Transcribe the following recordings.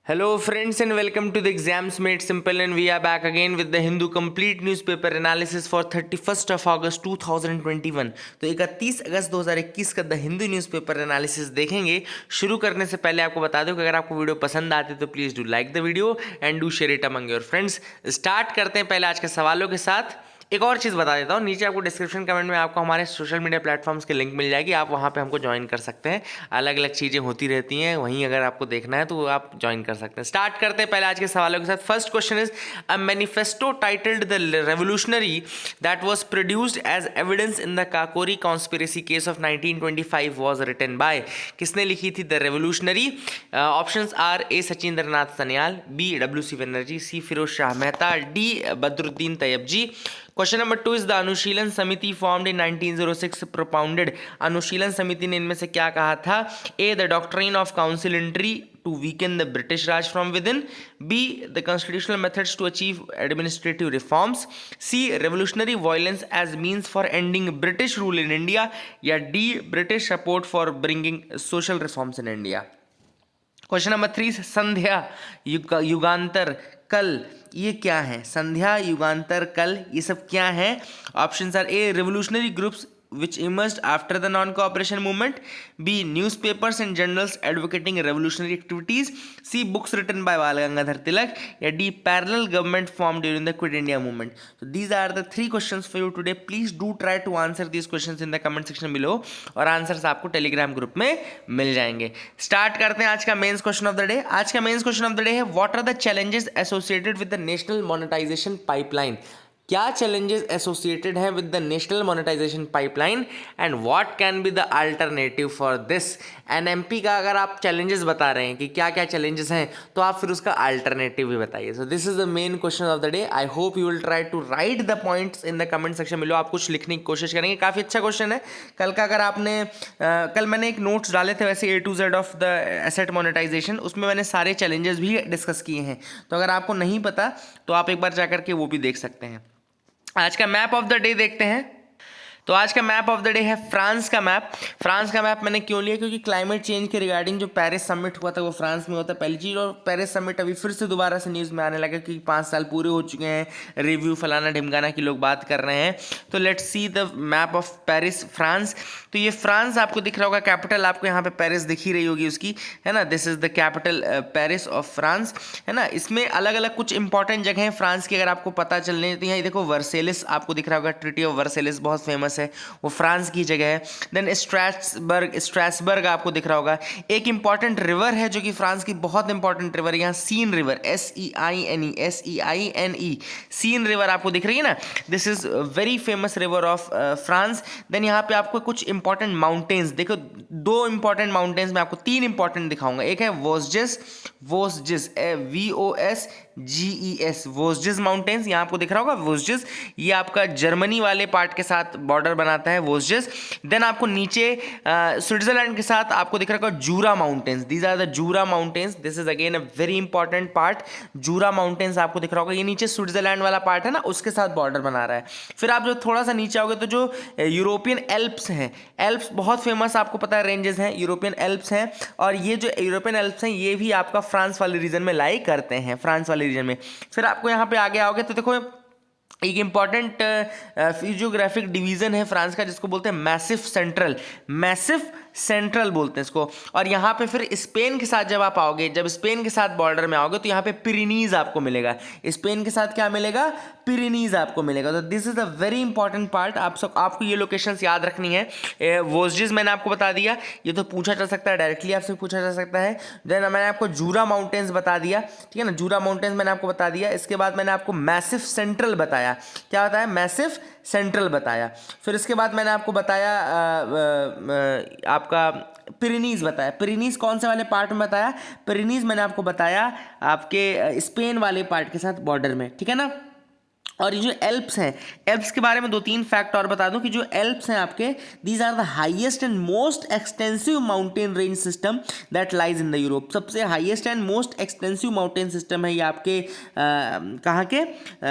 Hello friends and welcome to the Exams Made Simple, and we are back again with the Hindu complete newspaper analysis for 31st of August 2021। तो 31 अगस्त 2021 का the Hindu newspaper analysis देखेंगे। शुरू करने से पहले आपको बता दूं कि अगर आपको वीडियो पसंद आती है तो please do like the video and do share it among your friends. Start करते हैं पहले आज के सवालों के साथ। एक और चीज़ बता देता हूँ, नीचे आपको डिस्क्रिप्शन कमेंट में आपको हमारे सोशल मीडिया प्लेटफॉर्म्स के लिंक मिल जाएगी, आप वहाँ पे हमको ज्वाइन कर सकते हैं। अलग अलग चीज़ें होती रहती हैं, वहीं अगर आपको देखना है तो आप ज्वाइन कर सकते हैं। स्टार्ट करते हैं पहले आज के सवालों के साथ। First question is a manifesto titled the revolutionary that was produced as evidence in the Kakori conspiracy case of 1925 was written by. किसने लिखी थी the revolutionary? Options are A Sachindranath Sanyal, B W C Banerjee, C Firoz Shah Mehta, D Badruddin Tyabji. Question number 2 is the Anushilan Samiti formed in 1906 propounded. अनुशीलन समिति ने इनमें से क्या कहा था? A the doctrine of conciliatory to weaken the British Raj from within, B the constitutional methods to achieve administrative reforms, C revolutionary violence as means for ending British rule in India, या D British support for bringing social reforms in India. Question number 3, Sandhya Yugantar कल, ये क्या है? संध्या युगांतर कल, ये सब क्या है? Options are a revolutionary groups which emerged after the non-cooperation movement, B newspapers and journals advocating revolutionary activities, C books written by Bal Gangadhar Tilak, या D parallel government formed during the Quit India movement. So these are the 3 questions for you today. Please do try to answer these questions in the comment section below, और answers आपको telegram group में मिल जाएंगे। Start करते हैं आज का mains question of the day. आज का mains question of the day है what are the challenges associated with the national monetization pipeline. क्या चैलेंजेस एसोसिएटेड है with the national monetization pipeline and what can be the alternative for this. NMP का अगर आप challenges बता रहे हैं कि क्या क्या चैलेंजेस हैं, तो आप फिर उसका अल्टरनेटिव भी बताइए। So this is the main question of the day. I hope you will try to write the points in the comment section मिलो। आप कुछ लिखने की कोशिश करेंगे। काफ़ी अच्छा क्वेश्चन है। कल का अगर आपने कल मैंने एक नोट्स डाले थे वैसे A to Z of the asset monetisation, उसमें मैंने सारे चैलेंजेस भी डिस्कस किए हैं। तो अगर आपको नहीं पता तो आप एक बार जाकर के वो भी देख सकते हैं। आज का मैप ऑफ द डे देखते हैं। तो आज का मैप ऑफ द डे है फ्रांस का मैप। फ्रांस का मैप मैंने क्यों लिया? क्योंकि क्लाइमेट चेंज के रिगार्डिंग जो पेरिस समिट हुआ था वो फ्रांस में होता है, पहली चीज़। और पेरिस समिट अभी फिर से दोबारा से न्यूज़ में आने लगा क्योंकि 5 साल पूरे हो चुके हैं, रिव्यू फलाना ढिमकाना की लोग बात कर रहे हैं। तो let's see the map of Paris France. तो ये फ्रांस आपको दिख रहा होगा, कैपिटल आपको यहाँ पे पेरिस दिख ही रही होगी उसकी, है ना। This is the capital Paris of France, है ना। इसमें अलग अलग कुछ इंपॉर्टेंट जगह हैं फ्रांस की, अगर आपको पता चलने तो यहाँ देखो वर्सेलिस आपको दिख रहा होगा, ट्रिटी ऑफ वर्सेलिस बहुत फेमस है, वो फ्रांस की जगह है। देन स्ट्रासबर्ग आपको दिख रहा होगा। एक इंपॉर्टेंट रिवर है जो कि फ्रांस की बहुत इंपॉर्टेंट रिवर है यहाँ, Seine river, SEINE, Seine river आपको दिख रही है ना। This is very famous river of France. Then यहाँ पे आपको कुछ इंपॉर्टेंट माउंटेन्स देखो, 2 इंपॉर्टेंट माउंटेन्स में आपको 3 इंपॉर्टेंट दिखाऊंगा। एक है वोस्जिस VOSGES वोस्जिस माउंटेन्स, यहाँ आपको दिख रहा होगा वोस्जिस, ये आपका जर्मनी वाले पार्ट के साथ बॉर्डर बनाता है वोस्जिस। देन आपको नीचे स्विट्जरलैंड के साथ आपको दिख रहा होगा Jura mountains, these are the Jura mountains. This is again a very important part. Jura mountains आपको दिख रहा होगा, ये नीचे स्विट्जरलैंड वाला पार्ट है ना, उसके साथ बॉर्डर बना रहा है। फिर आप जो थोड़ा सा नीचे आओगे तो जो यूरोपियन एल्प्स हैं, एल्प्स बहुत फेमस आपको पता है रेंजेस हैं, यूरोपियन एल्प्स हैं। और ये जो यूरोपियन एल्प्स हैं ये भी आपका फ्रांस वाले रीजन में लाई करते हैं, फ्रांस वाले रीजन में। फिर आपको यहाँ पे आगे आओगे तो देखो एक इंपॉर्टेंट फिजियोग्राफिक डिवीजन है फ्रांस का जिसको बोलते हैं मैसिव सेंट्रल बोलते हैं इसको। और यहाँ पे फिर स्पेन के साथ जब आप आओगे, जब स्पेन के साथ बॉर्डर में आओगे तो यहाँ पे पिरेनीज आपको मिलेगा। स्पेन के साथ क्या मिलेगा? पिरेनीज आपको मिलेगा। तो this is a very important part. आपको ये लोकेशंस याद रखनी है। वोस्जिस मैंने आपको बता दिया, ये तो पूछा जा सकता है, डायरेक्टली आपसे पूछा जा सकता है। देन मैंने आपको जूरा माउंटेन्स बता दिया, ठीक है ना, जूरा माउंटेन्स मैंने आपको बता दिया। इसके बाद मैंने आपको मैसिव सेंट्रल बताया। क्या बताया? मैसिव सेंट्रल बताया। फिर इसके बाद मैंने आपको बताया आपका पिरेनीज बताया। पिरेनीज कौन से वाले पार्ट में बताया? पिरेनीज मैंने आपको बताया आपके स्पेन वाले पार्ट के साथ बॉर्डर में, ठीक है ना। और ये जो एल्प्स हैं, एल्प्स के बारे में 2-3 फैक्ट और बता दूं कि जो एल्प्स हैं आपके, these are the highest and most extensive mountain range system that lies in the Europe. सबसे highest and most extensive mountain system है ये आपके कहाँ के,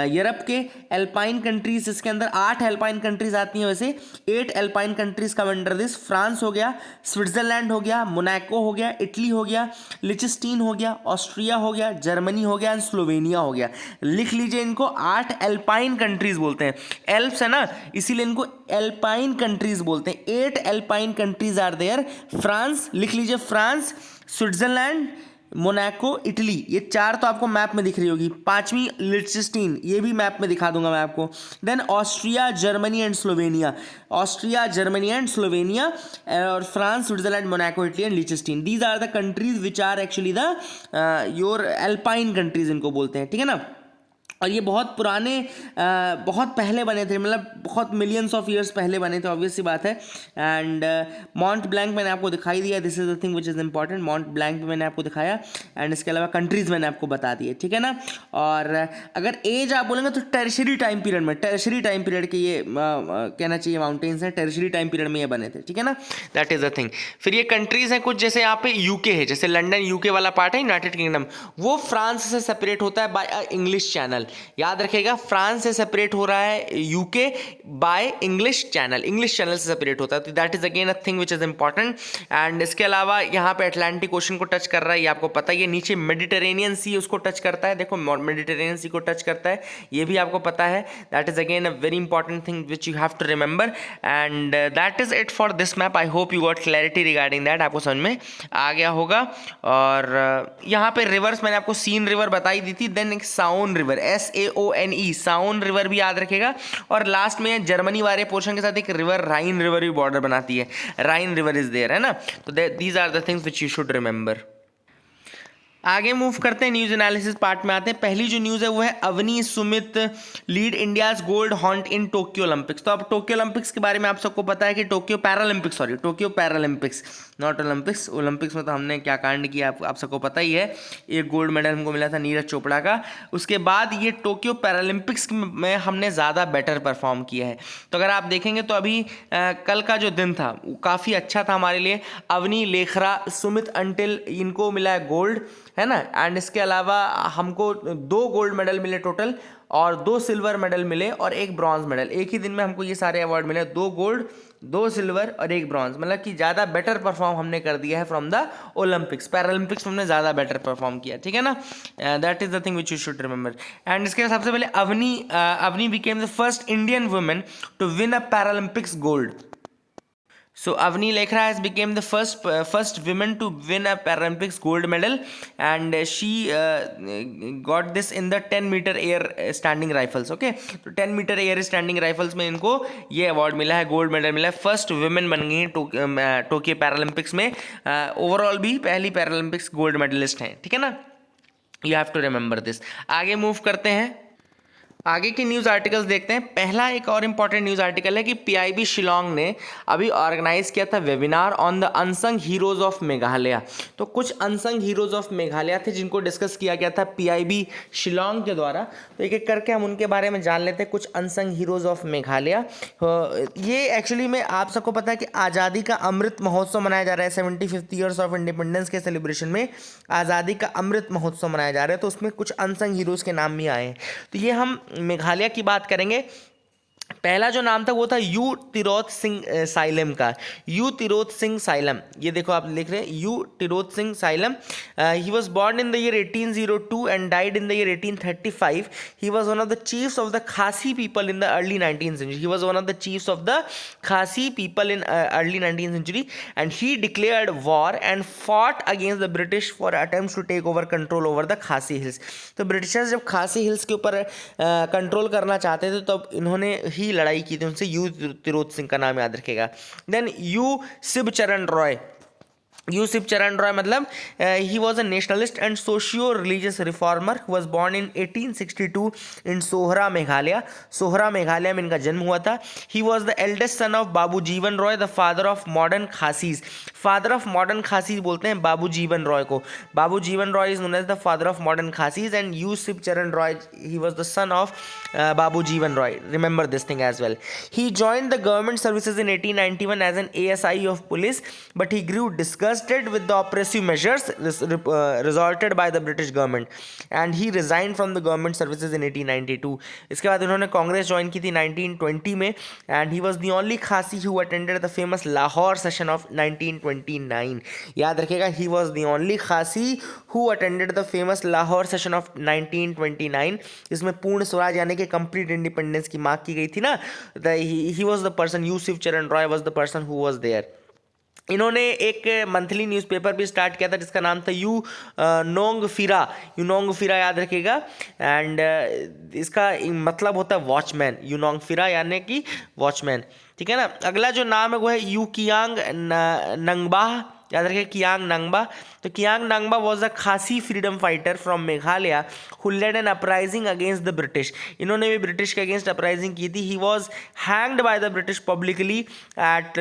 यूरोप के एल्पाइन कंट्रीज। इसके अंदर 8 एल्पाइन कंट्रीज आती हैं, वैसे 8 Alpine countries come under this. France हो गया, स्विट्जरलैंड हो गया, मोनाको हो गया, इटली हो गया, लिechtenstein हो गया, ऑस्ट्रिया हो गया, जर्मनी हो गया एंड स्लोवेनिया हो गया। लिख लीजिए इनको, 8 एल्पाइन कंट्रीज बोलते हैं। एल्प्स है ना, इसीलिए इनको एल्पाइन कंट्रीज बोलते हैं। 8 Alpine countries are there. France लिख लीजिए, फ्रांस, स्विट्जरलैंड, मोनाको, इटली, ये 4 तो आपको मैप में दिख रही होगी। 5वीं लिechtenstein, ये भी मैप में दिखा दूंगा मैं आपको। Then Austria, Germany and Slovenia, Austria, Germany and Slovenia, और France, Switzerland, Monaco, Italy and Liechtenstein. These are the countries which are actually the your Alpine countries इनको बोलते हैं, ठीक है ना। और ये बहुत पुराने बहुत पहले बने थे, मतलब बहुत मिलियंस ऑफ ईयर्स पहले बने थे, ऑब्वियस सी बात है। एंड माउंट ब्लैंक मैंने आपको दिखाई दिया, this is the thing which is important. Mount blank भी मैंने आपको दिखाया, एंड इसके अलावा कंट्रीज मैंने आपको बता दिए, ठीक है ना। और अगर एज आप बोलेंगे तो टर्शरी टाइम पीरियड में, टर्शरी टाइम पीरियड के ये कहना चाहिए माउंटेन्स हैं, टर्शरी टाइम पीरियड में ये बने थे, ठीक है ना। That is the thing. फिर ये कंट्रीज हैं कुछ, जैसे यहाँ पे यूके है, जैसे लंदन यूके वाला पार्ट है, यूनाइटेड किंगडम, वो फ्रांस से सेपरेट होता है बाय अ इंग्लिश चैनल। याद रखेगा, फ्रांस से सेपरेट हो रहा है UK by English channel, English channel से सेपरेट होता है। तो that is again a thing which is important. And इसके अलावा यहाँ पे अटलांटिक ओशन को टच कर रहा है, ये आपको पता ही है। नीचे मेडिटेरेनियन सी उसको टच करता है, देखो मेडिटेरेनियन सी को टच करता है, ये भी आपको पता है। That is again a very important thing which you have to remember. And that is it for this map. I hope you got clarity regarding that, आपको समझ में आ गया होगा। और यहाँ पे रिवर्स मैंने आपको सीन रिवर बताई दी थी, देन एक साउन रिवर, SAONE, साउन रिवर भी याद रखेगा। और लास्ट में जर्मनी वाले पोर्शन के साथ एक रिवर, राइन रिवर भी बॉर्डर बनाती है, राइन रिवर इज देयर, है ना। तो these are the things which you should remember. आगे मूव करते हैं, न्यूज़ एनालिसिस पार्ट में आते हैं। पहली जो न्यूज़ है वो है Avani Sumit lead India's gold haunt in Tokyo Olympics. तो अब टोक्यो ओलंपिक्स के बारे में आप सबको पता है कि Tokyo Paralympics, not Olympics. Olympics में तो हमने क्या कांड किया आप सबको पता ही है। एक गोल्ड मेडल हमको मिला था नीरज चोपड़ा का। उसके बाद ये टोक्यो पैरालंपिक्स में हमने ज़्यादा बेटर परफॉर्म किया है। तो अगर आप देखेंगे तो अभी कल का जो दिन था वो काफ़ी अच्छा था हमारे लिए। अवनी, लेखरा, सुमित अंटिल, इनको मिला है गोल्ड, है ना। एंड इसके अलावा हमको 2 गोल्ड मेडल मिले टोटल, और 2 सिल्वर मेडल मिले और 1 ब्रॉन्ज मेडल। एक ही दिन में हमको ये सारे अवार्ड मिले, 2 गोल्ड, 2 सिल्वर और 1 ब्रॉन्ज। मतलब कि ज़्यादा बेटर परफॉर्म हमने कर दिया है फ्रॉम द ओलंपिक्स। पैरालंपिक्स में हमने ज़्यादा बेटर परफॉर्म किया, ठीक है ना। That is the thing which you should remember. And इसके सबसे पहले Avani became the first Indian women to win a Paralympics gold. So Avni Lekhara has became the first woman to win a Paralympics gold medal, and she got this in the 10-meter air standing rifles. Okay, तो 10-meter air standing rifles में इनको ये award मिला है, gold medal मिला है। First women बन गई हैं टोक्यो पैरालंपिक्स में। ओवरऑल भी पहली पैरालंपिक्स गोल्ड मेडलिस्ट हैं, ठीक है ना। You have to remember this. आगे मूव करते हैं, आगे के न्यूज़ आर्टिकल्स देखते हैं। पहला एक और इम्पॉर्टेंट न्यूज़ आर्टिकल है कि PIB शिलोंग ने अभी ऑर्गेनाइज किया था webinar on the unsung heroes of Meghalaya. तो कुछ अनसंग हीरोज ऑफ मेघालय थे जिनको डिस्कस किया गया था PIB शिलोंग के द्वारा। तो एक एक करके हम उनके बारे में जान लेते हैं, कुछ अनसंग हीरोज ऑफ मेघालय। ये एक्चुअली में आप सबको पता है कि आज़ादी का अमृत महोत्सव मनाया जा रहा है। 75th ईयर्स ऑफ इंडिपेंडेंस के सेलिब्रेशन में आज़ादी का अमृत महोत्सव मनाया जा रहा है, तो उसमें कुछ अनसंग हीरोज़ के नाम भी आए हैं। तो ये हम मेघालय की बात करेंगे। पहला जो नाम था वो था यू तिरोत सिंह साइलम का, यू तिरोत सिंह साइलम। ये देखो आप लिख रहे हैं U Tirot Singh Syiem. He was born in the year 1802 and died in the year 1835। He was one of the chiefs of the Khasi people in the early 19th century। He was one of the chiefs of the Khasi people in early 19th century and he declared war and fought against the British for attempts to take over control over the Khasi hills. तो Britishers जब Khasi hills के ऊपर control करना चाहते थे तब इन्होंने ही लड़ाई की थी उनसे। यू तिरोत सिंह का नाम याद रखेगा। देन यू शिवचरण रॉय। यू शिवचरण रॉय मतलब he was a nationalist and socio religious reformer who was born in 1862 in Sohra Meghalaya. Sohra Meghalaya में इनका जन्म हुआ था। He was the eldest son of Babu Jiwan Roy, the father of modern Khasis. Father of modern Khasi बोलते हैं बाबू जीवन रॉय को. Babu Jiwan Roy is known as the father of modern Khasis and U Shiv Charan Roy, he was the son of Babu Jiwan Roy. Remember this thing as well. He joined the government services in 1891 as an ASI of police, but he grew disgusted with the oppressive measures resorted by the British government, and he resigned from the government services in 1892. इसके बाद उन्होंने Congress join की थी 1920 में, and he was the only खासी who attended the famous Lahore session of 1929. याद रखिएगा, he was the only खासी who attended the famous Lahore session of 1929. इसमें पूर्ण स्वराज यानी कि कंप्लीट इंडिपेंडेंस की मांग की गई थी ना. he was the person, Yusuf चरण Roy was the person who was there. इन्होंने एक मंथली न्यूज़पेपर भी स्टार्ट किया था जिसका नाम था यू नोंग फिरा, याद रखिएगा. एंड इसका मतलब होता है वॉचमैन. यू नोंग फिरा यानी कि वॉचमैन. ठीक है ना. अगला जो नाम है वो है यू कियांग नंगबाह, याद रखिए कियांग नांगबा. तो Kiang नांगबा was a Khasi freedom fighter from Meghalaya who led an uprising against the British. इन्होंने भी ब्रिटिश के अगेंस्ट अपराइजिंग की थी. He was hanged by the British publicly at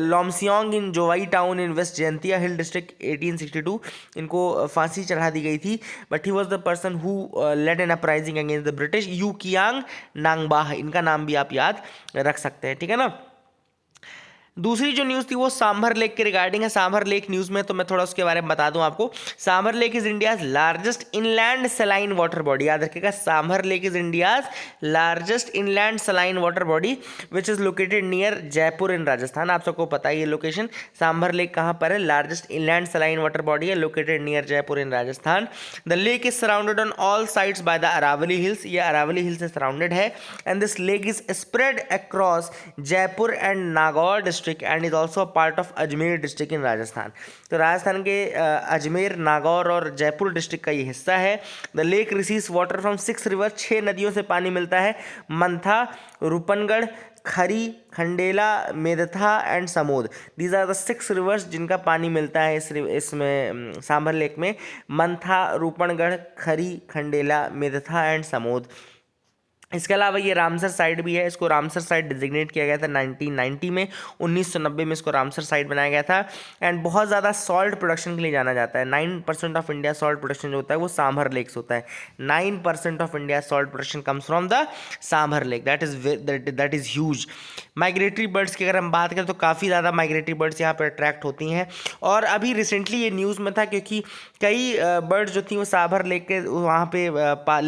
Iawmusiang in Jowai town in west Jaintia hill district 1862. इनको फांसी चढ़ा दी गई थी. But he was the person who led an uprising against the British. U Kiang Nangbah, इनका नाम भी आप याद रख सकते हैं. ठीक है ना. दूसरी जो न्यूज़ थी वो सांभर लेक के रिगार्डिंग है. सांभर लेक न्यूज़ में तो मैं थोड़ा उसके बारे में बता दूं आपको. Sambhar lake is India's largest inland saline water body. याद रखिएगा, Sambhar lake is India's largest inland saline water body which is located near Jaipur in Rajasthan. आप सबको पता है ये लोकेशन. सांभर लेक कहाँ पर है? Largest inland saline water body है, located near Jaipur in Rajasthan. The lake is surrounded on all sides by the Aravalli hills. ये अरावली हिल से सराउंडेड है. And this lake is spread across Jaipur and Nagaur district and is also a part of Ajmer district in Rajasthan. तो राजस्थान के अजमेर, नागौर और Jaipur district का ये हिस्सा है. The lake receives water from 6 river. 6 नदियों से पानी मिलता है. Mantha, Rupangarh, Khari, Khandela, Medtha and Samod. These are the 6 rivers जिनका पानी मिलता है इसमें सांभर लेक में. मंथा, रूपनगढ़, खरी, खंडेला, मेदथा एंड समोद. इसके अलावा ये रामसर साइट भी है. इसको रामसर साइट डिजिग्नेट किया गया था 1990 में. 1990 में इसको रामसर साइट बनाया गया था. एंड बहुत ज़्यादा सॉल्ट प्रोडक्शन के लिए जाना जाता है. 9% ऑफ इंडिया सॉल्ट प्रोडक्शन जो होता है वो सांभर लेक से होता है. 9% of India salt production comes from the sambar lake. That is huge. Migratory birds की अगर हम बात करें तो काफ़ी ज़्यादा माइग्रेटरी बर्ड्स यहाँ पर अट्रैक्ट होती हैं. और अभी रिसेंटली ये न्यूज़ में था क्योंकि कई बर्ड्स जो थी वो सांभर लेक के वहाँ पे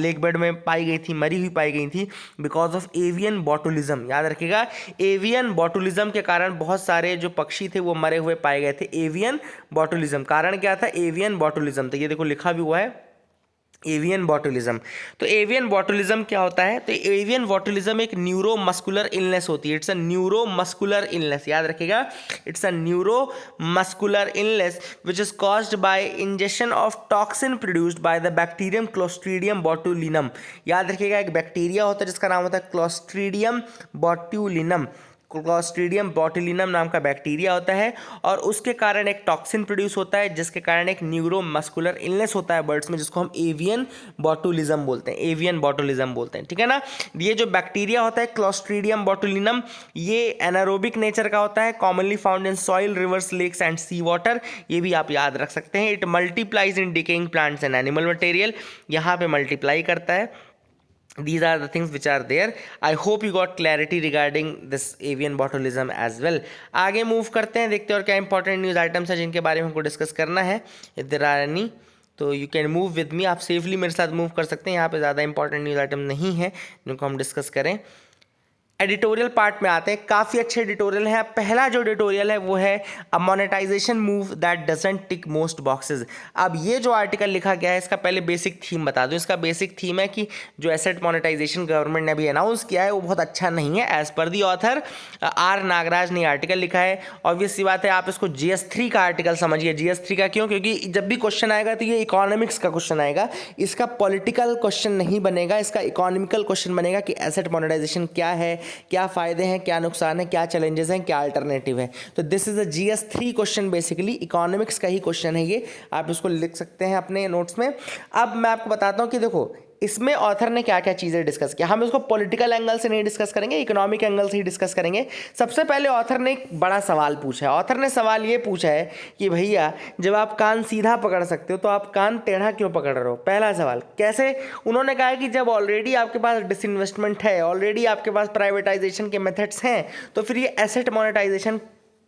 लेक बेड में पाई गई थी, मरी हुई पाई गई थी बिकॉज ऑफ एवियन बॉटुलिज्म. याद रखिएगा, एवियन बॉटुलिज्म के कारण बहुत सारे जो पक्षी थे वो मरे हुए पाए गए थे. एवियन बॉटुलिज्म, कारण क्या था? Avian botulism. तो ये देखो लिखा भी हुआ है एवियन बॉटुलिज्म. तो एवियन बॉटुलिज्म क्या होता है? तो एवियन बॉटुलिज्म एक न्यूरोमस्कुलर इलनेस होती है. It's a neuromuscular illness. याद रखिएगा, it's a neuromuscular illness which is caused by injection of toxin produced by the bacterium clostridium botulinum. याद रखिएगा, एक बैक्टीरिया होता है जिसका नाम होता है क्लोस्ट्रीडियम बॉटुलिनम. क्लोस्ट्रीडियम बॉटुलिनम नाम का बैक्टीरिया होता है और उसके कारण एक टॉक्सिन प्रोड्यूस होता है जिसके कारण एक न्यूरोमस्कुलर इलनेस होता है बर्ड्स में, जिसको हम एवियन बॉटुलिज्म बोलते हैं. एवियन बॉटुलिज्म बोलते हैं. ठीक है ना. ये जो बैक्टीरिया होता है क्लोस्ट्रीडियम बॉटुलिनम, ये एनारोबिक नेचर का होता है. Commonly found in soil, rivers, lakes and sea water. ये भी आप याद रख सकते हैं. It multiplies in decaying plants and animal material. यहाँ पे मल्टीप्लाई करता है. These are the things which are there. I hope you got clarity regarding this avian botulism as well. आगे मूव करते हैं, देखते हैं और क्या इंपॉर्टेंट न्यूज़ आइटम्स है जिनके बारे में हमको डिस्कस करना है. If there are any, तो you can move with me. आप सेफली मेरे साथ मूव कर सकते हैं. यहाँ पे ज़्यादा इंपॉर्टेंट न्यूज़ आइटम नहीं है जिनको हम डिस्कस करें. एडिटोरियल पार्ट में आते हैं. काफ़ी अच्छे एडिटोरियल हैं. पहला जो एडिटोरियल है वो है a monetization move that doesn't tick most boxes. अब ये जो आर्टिकल लिखा गया है इसका पहले बेसिक थीम बता दूं. इसका बेसिक थीम है कि जो एसेट मोनेटाइजेशन गवर्नमेंट ने अभी अनाउंस किया है वो बहुत अच्छा नहीं है. As per the author are Nagraj ने आर्टिकल लिखा है. ऑब्वियस सी बात है, आप इसको GS3 का आर्टिकल समझिए. GS3 का क्यों? क्योंकि जब भी क्वेश्चन आएगा तो ये इकोनॉमिक्स का क्वेश्चन आएगा. इसका पॉलिटिकल क्वेश्चन नहीं बनेगा, इसका इकोनॉमिकल क्वेश्चन बनेगा कि एसेट मोनेटाइजेशन क्या है, क्या फ़ायदे हैं, क्या नुकसान है, क्या चैलेंजेस हैं, क्या अल्टरनेटिव है. तो this is a GS3 question. Basically economics का ही क्वेश्चन है ये. आप इसको लिख सकते हैं अपने नोट्स में. अब मैं आपको बताता हूँ कि देखो इसमें ऑथर ने क्या क्या चीज़ें डिस्कस किया, हम इसको पॉलिटिकल एंगल से नहीं डिस्कस करेंगे, इकोनॉमिक एंगल से ही डिस्कस करेंगे। सबसे पहले ऑथर ने एक बड़ा सवाल पूछा है। ऑथर ने सवाल ये पूछा है कि भैया जब आप कान सीधा पकड़ सकते हो तो आप कान टेढ़ा क्यों पकड़ रहे हो। पहला सवाल कैसे, उन्होंने कहा कि जब ऑलरेडी आपके पास डिसइन्वेस्टमेंट है, ऑलरेडी आपके पास प्राइवेटाइजेशन के मेथड्स हैं, तो फिर ये एसेट मोनेटाइजेशन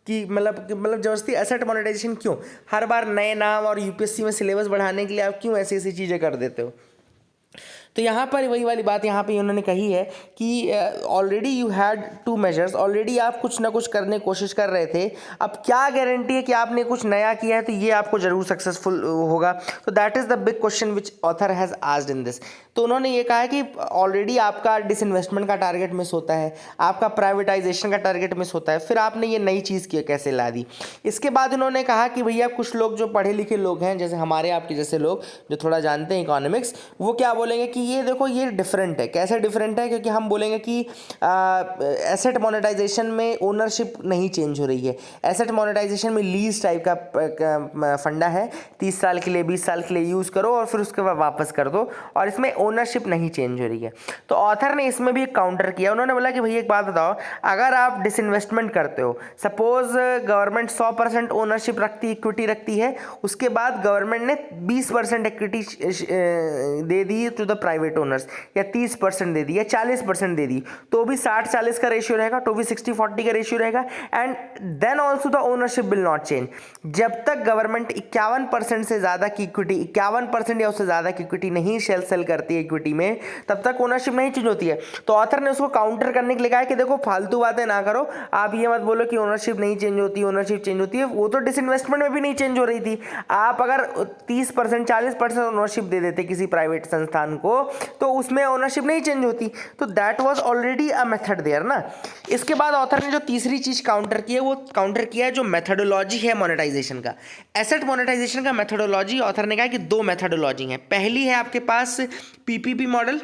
कि मतलब जबरदस्ती एसेट मोनेटाइजेशन क्यों, हर बार नए नाम और यूपीएससी में सिलेबस बढ़ाने के लिए आप क्यों ऐसी ऐसी चीज़ें कर देते हो। तो यहाँ पर वही वाली बात यहाँ पे उन्होंने कही है कि already you had two measures, already आप कुछ ना कुछ करने की कोशिश कर रहे थे, अब क्या गारंटी है कि आपने कुछ नया किया है तो ये आपको जरूर सक्सेसफुल होगा। तो that is the big question which author has asked in this. तो उन्होंने ये कहा है कि ऑलरेडी आपका डिसइन्वेस्टमेंट का टारगेट मिस होता है, आपका प्राइवेटाइजेशन का टारगेट मिस होता है, फिर आपने ये नई चीज़ की कैसे ला दी। इसके बाद उन्होंने कहा कि भैया कुछ लोग जो पढ़े लिखे लोग हैं, जैसे हमारे आपके जैसे लोग जो थोड़ा जानते हैं इकोनॉमिक्स, वो क्या बोलेंगे कि ये देखो ये डिफरेंट है। कैसे डिफरेंट है, क्योंकि हम बोलेंगे कि एसेट मोनेटाइजेशन में ओनरशिप नहीं चेंज हो रही है, एसेट मोनेटाइजेशन में लीज टाइप का फंडा है, 30 साल के लिए 20 साल के लिए यूज़ करो और फिर उसके बाद वापस कर दो, और इसमें ओनरशिप नहीं चेंज हो रही है। तो ऑथर ने इसमें भी एक काउंटर किया। उन्होंने बोला कि भैया एक बात बताओ, अगर आप डिसइन्वेस्टमेंट करते हो, सपोज गवर्नमेंट 100% ओनरशिप रखती, इक्विटी रखती है, उसके बाद गवर्नमेंट ने 20% इक्विटी दे दी टू द प्राइवेट ओनर्स, या 30% दे दी, या 40% दे दी, तो भी 60-40 का रेशियो रहेगा, तो भी 60-40 का रेशियो रहेगा। And then also the ownership will not change. जब तक गवर्नमेंट 51% से ज़्यादा की इक्विटी, 51% या उससे ज़्यादा की इक्विटी नहीं सेल करती है इक्विटी में, तब तक ओनरशिप नहीं चेंज होती है। तो ऑथर ने उसको काउंटर करने के लिए कहा है कि देखो फालतू बातें ना करो, आप ये मत बोलो कि ओनरशिप नहीं चेंज होती, ओनरशिप चेंज होती है, वो तो डिसइन्वेस्टमेंट में भी नहीं चेंज हो रही थी। आप अगर 30% 40% ओनरशिप दे देते किसी प्राइवेट संस्थान को, तो उसमें ओनरशिप नहीं चेंज होती। तो that was already a method there ना। इसके बाद ऑथर ने जो तीसरी चीज काउंटर की है, वो काउंटर किया है जो मेथडोलॉजी है मोनेटाइजेशन का, एसेट मोनेटाइजेशन का मेथडोलॉजी। ऑथर ने कहा कि दो मेथडोलॉजी हैं। पहली है आपके पास पीपीपी मॉडल,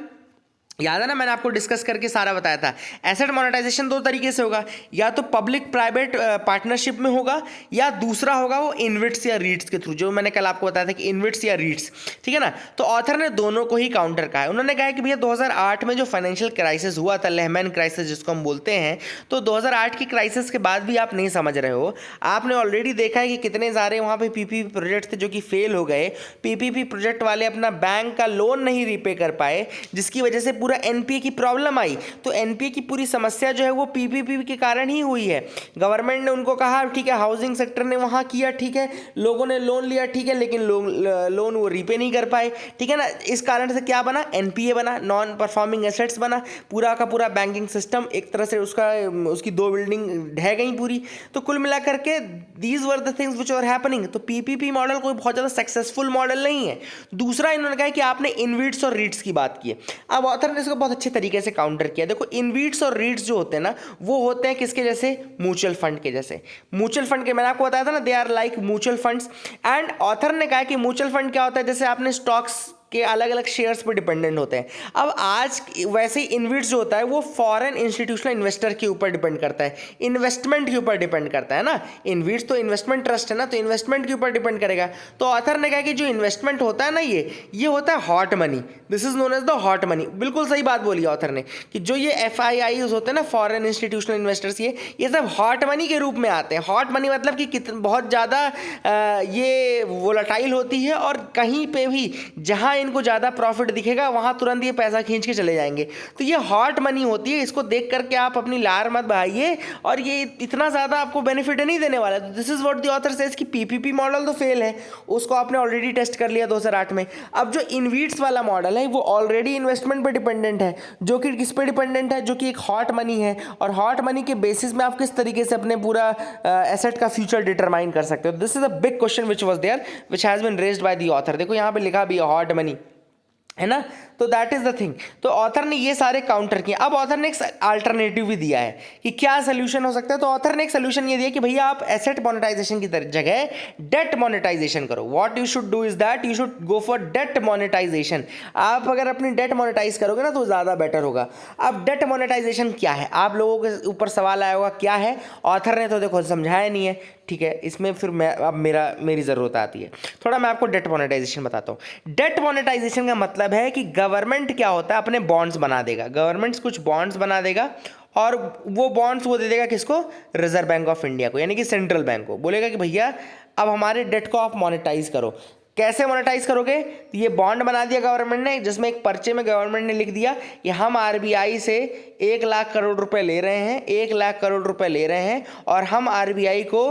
याद है ना, मैंने आपको डिस्कस करके सारा बताया था। एसेट मोनेटाइजेशन दो तरीके से होगा, या तो पब्लिक प्राइवेट पार्टनरशिप में होगा, या दूसरा होगा वो इनविट्स या रीट्स के थ्रू, जो मैंने कल आपको बताया था कि इनविट्स या रीट्स, ठीक है ना। तो ऑथर ने दोनों को ही काउंटर कहा है। उन्होंने कहा कि भैया 2008 में जो फाइनेंशियल क्राइसिस हुआ था, लेहमैन क्राइसिस जिसको हम बोलते हैं, तो 2008 की क्राइसिस के बाद भी आप नहीं समझ रहे हो। आपने ऑलरेडी देखा है कि कितने सारे वहाँ पे पीपीपी प्रोजेक्ट थे जो कि फेल हो गए। पीपीपी प्रोजेक्ट वाले अपना बैंक का लोन नहीं रीपे कर पाए, जिसकी वजह से पूरा एनपीए की प्रॉब्लम आई। तो एनपीए की पूरी समस्या जो है वो पीपीपी के कारण ही हुई है। गवर्नमेंट ने उनको कहा ठीक है, हाउसिंग सेक्टर ने वहाँ किया, ठीक है, लोगों ने लोन लिया, ठीक है, लेकिन लोन वो रीपे नहीं कर पाए, ठीक है ना। इस कारण से क्या बना, एनपीए बना, नॉन परफॉर्मिंग एसेट्स बना, पूरा का पूरा बैंकिंग सिस्टम एक तरह से उसकी दो बिल्डिंग ढह गई पूरी। तो कुल मिलाकर के these were the things which are happening. तो पीपीपी मॉडल कोई बहुत ज़्यादा सक्सेसफुल मॉडल नहीं है। दूसरा इन्होंने कहा कि आपने इनविट्स और रीट्स की बात की है। अब ऑथर ने इसको बहुत अच्छे तरीके से काउंटर किया। देखो इनविट्स और रीट्स जो होते हैं ना, वो होते हैं किसके जैसे, म्यूचुअल फंड के जैसे। म्यूचुअल फंड के मैंने आपको बताया था ना, they are like mutual funds. And author ने कहा कि म्यूचुअल फंड क्या होता है, जैसे आपने स्टॉक्स के अलग अलग शेयर्स पर डिपेंडेंट होते हैं। अब आज वैसे ही इनविट्स जो होता है वो फॉरेन इंस्टीट्यूशनल इन्वेस्टर के ऊपर डिपेंड करता है, इन्वेस्टमेंट के ऊपर डिपेंड करता है ना। इनविट्स तो इन्वेस्टमेंट ट्रस्ट है ना, तो इन्वेस्टमेंट के ऊपर डिपेंड करेगा। तो ऑथर ने कहा कि जो इन्वेस्टमेंट होता है ना, ये होता है hot money, this is known as the hot money. बिल्कुल सही बात बोली ऑथर ने कि जो ये FIIs होते हैं ना, फॉरेन इंस्टीट्यूशनल इन्वेस्टर्स, ये सब हॉट मनी के रूप में आते हैं। हॉट मनी मतलब कि बहुत ज़्यादा ये वोलाटाइल होती है, और कहीं पे भी जहाँ इनको ज़्यादा प्रॉफिट दिखेगा वहाँ तुरंत ये पैसा खींच के चले जाएंगे। तो ये हॉट मनी होती है। इसको देख करके आप अपनी लार मत बहाइए, और ये इतना ज़्यादा आपको बेनिफिट नहीं देने वाला। तो this is what the author says कि पीपीपी मॉडल तो फेल है, उसको आपने ऑलरेडी टेस्ट कर लिया 2008 में। अब जो इनविट्स वाला मॉडल है वो ऑलरेडी इन्वेस्टमेंट पे डिपेंडेंट है, जो कि किस पे डिपेंडेंट है, जो कि एक हॉट मनी है। और हॉट मनी के बेसिस में आप किस तरीके से अपने पूरा एसेट का फ्यूचर डिटरमाइन कर सकते हो। This is a big question which was there, which has been raised by the author. देखो यहाँ पे लिखा भी है हॉट मनी, है ना। तो दैट इज द थिंग। तो ऑथर ने ये सारे काउंटर किए। अब ऑथर ने एक अल्टरनेटिव भी दिया है कि क्या सोल्यूशन हो सकता है। तो ऑथर ने एक सोल्यूशन ये दिया कि भैया आप एसेट मोनेटाइजेशन की जगह डेट मोनेटाइजेशन करो। What you should do is that you should go for debt monetisation. आप अगर अपनी डेट मोनेटाइज करोगे ना तो ज़्यादा बेटर होगा। अब डेट मोनेटाइजेशन क्या है, आप लोगों के ऊपर सवाल आया होगा क्या है। ऑथर ने तो देखो समझाया नहीं है, ठीक है। इसमें फिर अब मेरी ज़रूरत आती है। थोड़ा मैं आपको डेट मोनेटाइजेशन बताता हूँ। डेट मोनेटाइजेशन का मतलब मतलब है कि गवर्नमेंट क्या होता है, अपने बॉन्ड्स बना देगा, गवर्नमेंट कुछ बॉन्ड्स बना देगा और वो बॉन्ड्स वो दे देगा किसको, रिजर्व बैंक ऑफ इंडिया को, यानी कि सेंट्रल बैंक को। बोलेगा कि भैया अब हमारे डेट को आप मोनेटाइज करो। कैसे मोनेटाइज करोगे, तो ये बॉन्ड बना दिया गवर्नमेंट ने, जिसमें एक पर्चे में गवर्नमेंट ने लिख दिया कि हम आरबीआई से 1 लाख करोड़ रुपए ले रहे हैं, 1 लाख करोड़ रुपए ले रहे हैं, और हम आरबीआई को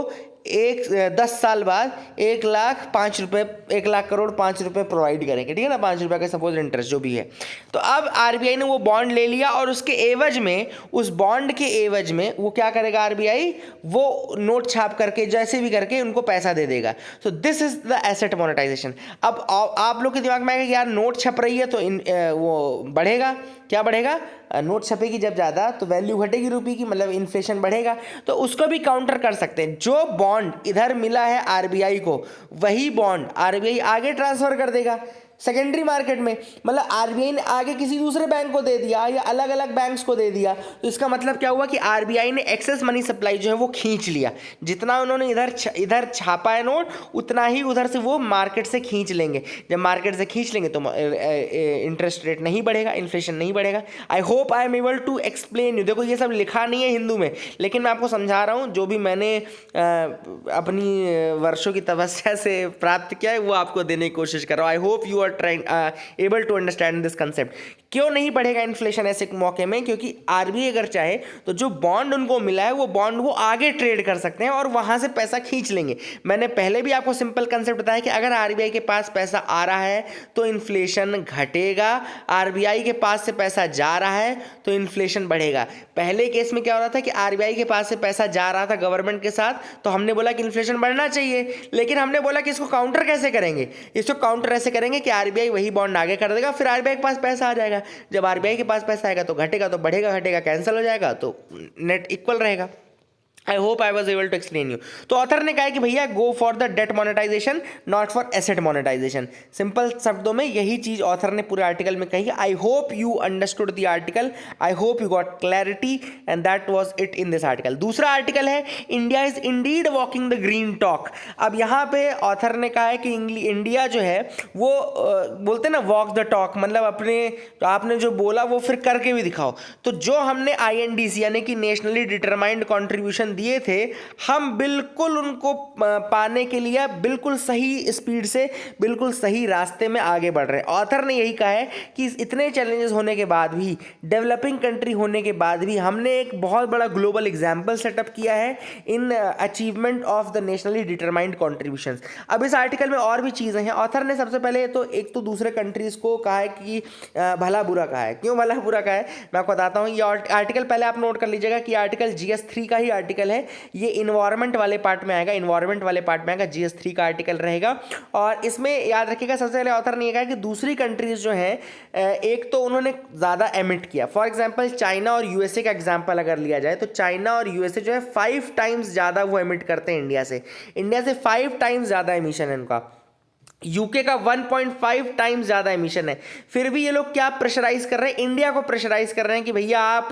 10 साल बाद 1 लाख 5 रुपए, 1 लाख करोड़ 5 रुपए प्रोवाइड करेंगे, ठीक है ना, 5 रुपए का सपोज इंटरेस्ट जो भी है। तो अब आरबीआई ने वो बॉन्ड ले लिया और उसके एवज में, उस बॉन्ड के एवज में वो क्या करेगा, आरबीआई वो नोट छाप करके जैसे भी करके उनको पैसा दे देगा। तो this is the asset monetisation. अब आप लोग के दिमाग में आएगा कि यार नोट छप रही है तो वो बढ़ेगा, क्या बढ़ेगा, नोट छपेगी जब ज़्यादा तो वैल्यू घटेगी रुपये की, मतलब इन्फ्लेशन बढ़ेगा। तो उसको भी काउंटर कर सकते हैं। जो बॉन्ड इधर मिला है आरबीआई को, वही बॉन्ड आरबीआई आगे ट्रांसफर कर देगा सेकेंडरी मार्केट में। मतलब आरबीआई ने आगे किसी दूसरे बैंक को दे दिया या अलग अलग बैंक्स को दे दिया, तो इसका मतलब क्या हुआ कि आरबीआई ने एक्सेस मनी सप्लाई जो है वो खींच लिया। जितना उन्होंने इधर छापा है नोट, उतना ही उधर से वो मार्केट से खींच लेंगे। जब मार्केट से खींच लेंगे तो इंटरेस्ट रेट नहीं बढ़ेगा, इन्फ्लेशन नहीं बढ़ेगा। I hope I am able to explain you. देखो ये सब लिखा नहीं है हिंदू में, लेकिन मैं आपको समझा रहा हूँ, जो भी मैंने अपनी वर्षों की तपस्या से प्राप्त किया है वो आपको देने की कोशिश कर रहा हूँ। I hope you able to understand this concept. क्यों नहीं बढ़ेगा इन्फ्लेशन ऐसे मौके में, क्योंकि आरबीआई अगर चाहे तो जो बॉन्ड उनको मिला है वो बॉन्ड वो आगे ट्रेड कर सकते हैं और वहां से पैसा खींच लेंगे। मैंने पहले भी आपको सिंपल कंसेप्ट बताया कि अगर आरबीआई के पास पैसा आ रहा है तो इन्फ्लेशन घटेगा, आरबीआई के पास से पैसा जा रहा है तो इन्फ्लेशन बढ़ेगा। पहले केस में क्या हो रहा था कि आरबीआई के पास से पैसा जा रहा था गवर्नमेंट के साथ, तो हमने बोला कि इन्फ्लेशन बढ़ना चाहिए, लेकिन हमने बोला कि इसको काउंटर कैसे करेंगे। इसको काउंटर ऐसे करेंगे कि आरबीआई वही बॉन्ड आगे कर देगा, फिर आरबीआई के पास पैसा आ जाएगा। जब आरबीआई के पास पैसा आएगा तो घटेगा तो बढ़ेगा, घटेगा कैंसिल हो जाएगा, तो नेट इक्वल रहेगा। I hope I was able to explain you. तो ऑथर ने कहा कि भैया go for the debt monetisation not for asset monetisation. Simple शब्दों में यही चीज ऑथर ने पूरे आर्टिकल में कही। आई hope you understood the article, I hope you got clarity, and that was it in this article. दूसरा आर्टिकल है India is Indeed walking the green talk. अब यहाँ पे ऑथर ने कहा है कि इंडिया जो है वो बोलते हैं ना वॉक द टॉक, मतलब आपने जो बोला वो फिर करके भी दिखाओ। तो जो हमने आईएनडीसी यानी कि नेशनली डिटरमाइंड कॉन्ट्रीब्यूशन दिए थे, हम बिल्कुल उनको पाने के लिए बिल्कुल सही स्पीड से बिल्कुल सही रास्ते में आगे बढ़ रहे हैं। ऑथर ने यही कहा है कि इतने चैलेंजेस होने के बाद भी, डेवलपिंग कंट्री होने के बाद भी, हमने एक बहुत बड़ा ग्लोबल एग्जाम्पल सेटअप किया है in achievement of the nationally determined contributions. अब इस आर्टिकल में और भी चीज़ें हैं। ऑथर ने सबसे पहले तो एक तो दूसरे कंट्रीज को कहा है कि भला बुरा कहा है। क्यों भला बुरा कहा है मैं आपको बताता हूँ। ये आर्टिकल पहले आप नोट कर लीजिएगा कि आर्टिकल GS3 का ही आर्टिकल है। ये इन्वायरमेंट वाले पार्ट में आएगा, इन्वायरमेंट वाले पार्ट में आएगा, GS3 का आर्टिकल रहेगा। और इसमें याद रखिएगा सबसे पहले ऑथर ने ये कहा कि दूसरी कंट्रीज जो हैं, एक तो उन्होंने ज़्यादा एमिट किया। फॉर एग्जांपल चाइना और यूएसए का एग्जांपल अगर लिया जाए तो चाइना और यूएसए जो है 5 टाइम्स ज़्यादा वो एमिट करते हैं इंडिया से 5 टाइम्स ज़्यादा एमिशन है उनका। यूके का 1.5 टाइम्स ज़्यादा एमिशन है। फिर भी ये लोग क्या प्रेशराइज कर रहे हैं, इंडिया को प्रेशराइज कर रहे हैं कि भैया आप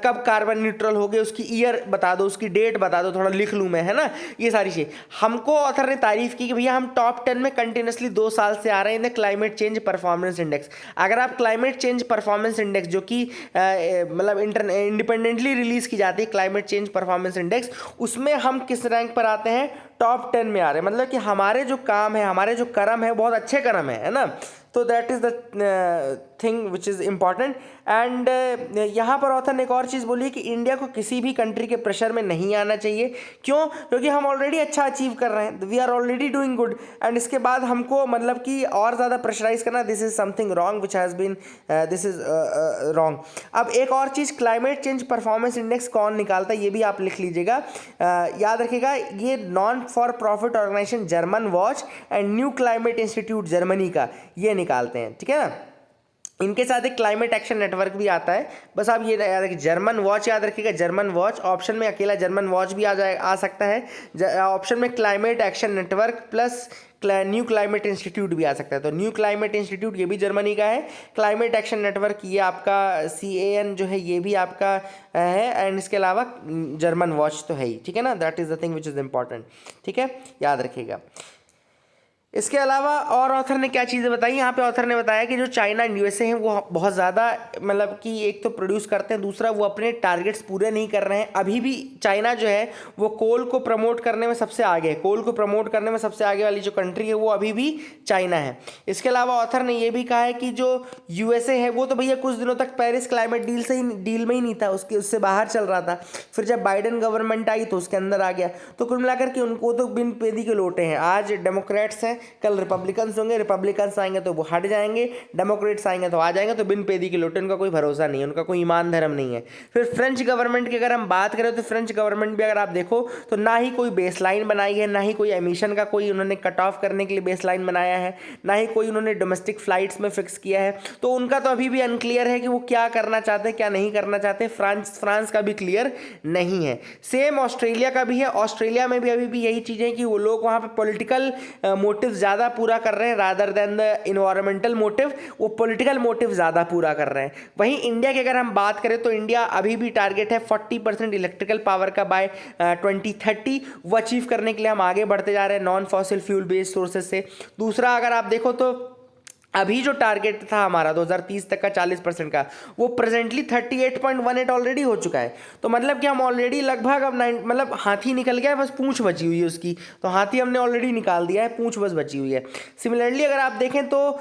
कब कार्बन न्यूट्रल हो गए, उसकी ईयर बता दो, उसकी डेट बता दो, थोड़ा लिख लूँ मैं, है ना। ये सारी चीज़ हमको ऑथर ने तारीफ की कि भैया हम टॉप 10 में कंटिन्यूसली 2 साल से आ रहे हैं in the climate change performance index. अगर आप क्लाइमेट चेंज परफॉर्मेंस इंडेक्स जो कि मतलब इंडिपेंडेंटली रिलीज की जाती है, क्लाइमेट चेंज परफॉर्मेंस इंडेक्स, उसमें हम किस रैंक पर आते हैं, टॉप 10 में आ रहे हैं। मतलब कि हमारे जो काम है, हमारे जो कर्म है, बहुत अच्छे कर्म है ना। तो that is the thing which is important. And यहाँ पर ऑथर ने एक और चीज़ बोली कि इंडिया को किसी भी कंट्री के प्रेशर में नहीं आना चाहिए। क्यों? क्योंकि हम ऑलरेडी अच्छा अचीव कर रहे हैं, we are already doing good, and इसके बाद हमको मतलब कि और ज़्यादा प्रेशराइज करना, this is something wrong which has been, this is wrong. अब एक और चीज़, क्लाइमेट चेंज परफॉर्मेंस इंडेक्स कौन निकालता है ये भी आप लिख लीजिएगा, याद रखिएगा। ये non for profit organisation German watch and new climate institute Germany का ये निकालते हैं, ठीक है ना। इनके साथ एक क्लाइमेट एक्शन नेटवर्क भी आता है। बस आप ये याद रखिए, जर्मन वॉच याद रखिएगा, जर्मन वॉच ऑप्शन में अकेला जर्मन वॉच भी आ सकता है। ऑप्शन में climate action network plus new climate institute भी आ सकता है। तो न्यू क्लाइमेट इंस्टीट्यूट ये भी जर्मनी का है, क्लाइमेट एक्शन नेटवर्क ये आपका CAN जो है ये भी आपका है, एंड इसके अलावा जर्मन वॉच तो है ही, ठीक है ना। That is the thing which is important, ठीक है, याद रखिएगा। इसके अलावा और ऑथर ने क्या चीज़ें बताई, यहाँ पे ऑथर ने बताया कि जो चाइना एंड यूएसए हैं वो बहुत ज़्यादा मतलब कि एक तो प्रोड्यूस करते हैं, दूसरा वो अपने टारगेट्स पूरे नहीं कर रहे हैं। अभी भी चाइना जो है वो कोल को प्रमोट करने में सबसे आगे है, कोल को प्रमोट करने में सबसे आगे वाली जो कंट्री है वो अभी भी चाइना है। इसके अलावा ऑथर ने ये भी कहा है कि जो यूएसए है वो तो भैया कुछ दिनों तक पेरिस क्लाइमेट डील में ही नहीं था, उससे बाहर चल रहा था। फिर जब बाइडेन गवर्नमेंट आई तो उसके अंदर आ गया। तो कुल मिलाकर के उनको तो बिन पेदी के लोटे हैं। आज डेमोक्रेट्स हैं, कल रिपब्लिकन्स होंगे, रिपब्लिकन्स आएंगे तो वो हट जाएंगे, डेमोक्रेट्स आएंगे तो आ जाएंगे। तो बिन पेदी के लोटे, उनका कोई भरोसा नहीं है, उनका कोई ईमान धर्म नहीं है। फिर फ्रेंच गवर्नमेंट की अगर हम बात करें तो फ्रेंच गवर्नमेंट भी अगर आप देखो तो ना ही कोई बेस लाइन बनाई है, ना ही कोई एमिशन का कोई उन्होंने कट ऑफ करने के लिए बेस लाइन बनाया है, ना ही कोई उन्होंने डोमेस्टिक फ्लाइट्स में फिक्स किया है। तो उनका तो अभी भी अनक्लियर है कि वो क्या करना चाहते हैं क्या नहीं करना चाहते। फ्रांस का भी क्लियर नहीं है। सेम ऑस्ट्रेलिया का भी है। ऑस्ट्रेलिया में भी अभी भी यही चीज़ है कि वो लोग वहाँ पे पॉलिटिकल मोटिव ज़्यादा पूरा कर रहे हैं rather than the environmental motive, वो पॉलिटिकल मोटिव ज़्यादा पूरा कर रहे हैं। वहीं इंडिया की अगर हम बात करें तो इंडिया अभी भी टारगेट है 40% इलेक्ट्रिकल पावर का बाय 2030, वो अचीव करने के लिए हम आगे बढ़ते जा रहे हैं non fossil fuel based sources से। दूसरा अगर आप देखो तो अभी जो टारगेट था हमारा 2030 तक का 40% का, वो प्रेजेंटली 38.18 ऑलरेडी हो चुका है। तो मतलब कि हम ऑलरेडी लगभग अब मतलब हाथी निकल गया है, बस पूंछ बची हुई है उसकी। तो हाथी हमने ऑलरेडी निकाल दिया है, पूंछ बस बची हुई है। सिमिलरली अगर आप देखें तो